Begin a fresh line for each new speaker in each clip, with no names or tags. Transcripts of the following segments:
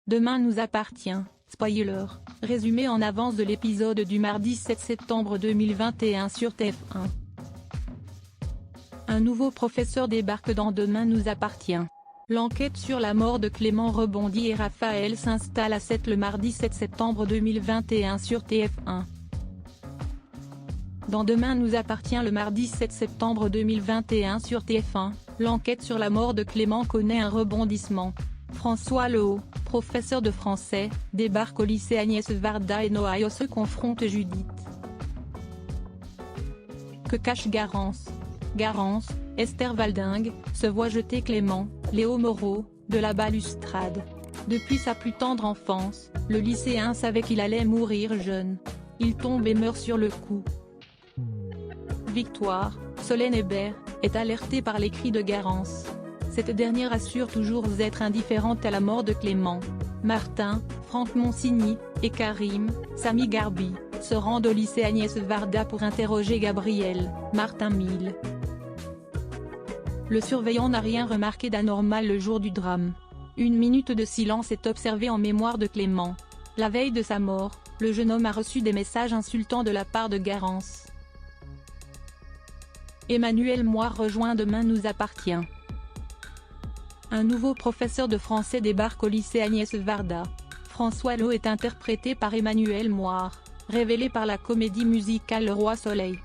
Demain nous appartient, spoiler, résumé en avance de l'épisode du mardi 7 septembre 2021 sur TF1. Un nouveau professeur débarque dans Demain nous appartient. L'enquête sur la mort de Clément rebondit et Raphaël s'installe à 7 le mardi 7 septembre 2021 sur TF1. Dans Demain nous appartient le mardi 7 septembre 2021 sur TF1, l'enquête sur la mort de Clément connaît un rebondissement. François Lehaut, professeur de français, débarque au lycée Agnès Varda et Ohio se confronte Judith. Que cache Garance? Garance, Esther Valdingue, se voit jeter Clément, Léo Moreau, de la balustrade. Depuis sa plus tendre enfance, le lycéen savait qu'il allait mourir jeune. Il tombe et meurt sur le coup. Victoire, Solène Hébert, est alertée par les cris de Garance. Cette dernière assure toujours être indifférente à la mort de Clément. Martin, Franck Monsigny, et Karim, Sami Garbi, se rendent au lycée Agnès Varda pour interroger Gabriel, Martin Mille. Le surveillant n'a rien remarqué d'anormal le jour du drame. Une minute de silence est observée en mémoire de Clément. La veille de sa mort, le jeune homme a reçu des messages insultants de la part de Garance. Emmanuel Moire rejoint Demain nous appartient. Un nouveau professeur de français débarque au lycée Agnès Varda. François Lehaut est interprété par Emmanuel Moire, révélé par la comédie musicale Le Roi Soleil.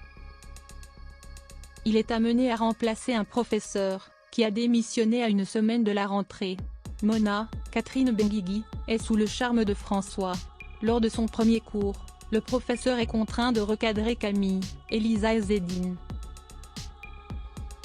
Il est amené à remplacer un professeur, qui a démissionné à une semaine de la rentrée. Mona, Catherine Benguigui, est sous le charme de François. Lors de son premier cours, le professeur est contraint de recadrer Camille, Elisa et Zédine.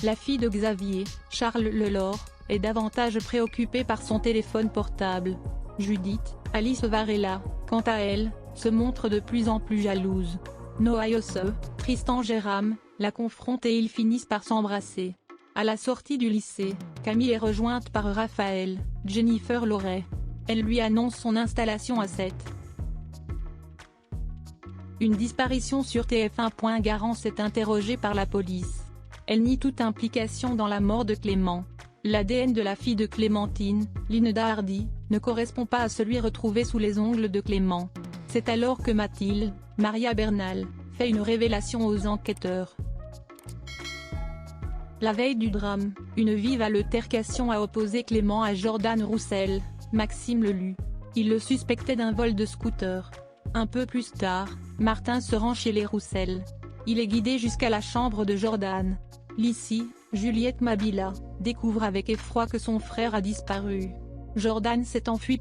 La fille de Xavier, Charles Lelore, est davantage préoccupée par son téléphone portable. Judith, Alice Varela, quant à elle, se montre de plus en plus jalouse. Noah Yosse, Tristan Jérôme, la confrontent et ils finissent par s'embrasser. À la sortie du lycée, Camille est rejointe par Raphaël, Jennifer Loret. Elle lui annonce son installation à 7. Une disparition sur TF1. Garance est interrogée par la police. Elle nie toute implication dans la mort de Clément. L'ADN de la fille de Clémentine, Linda Hardy, ne correspond pas à celui retrouvé sous les ongles de Clément. C'est alors que Mathilde, Maria Bernal, fait une révélation aux enquêteurs. La veille du drame, une vive altercation a opposé Clément à Jordan Roussel, Maxime Lelu. Il le suspectait d'un vol de scooter. Un peu plus tard, Martin se rend chez les Roussel. Il est guidé jusqu'à la chambre de Jordan. L'ici, Juliette Mabila, découvre avec effroi que son frère a disparu. Jordan s'est enfui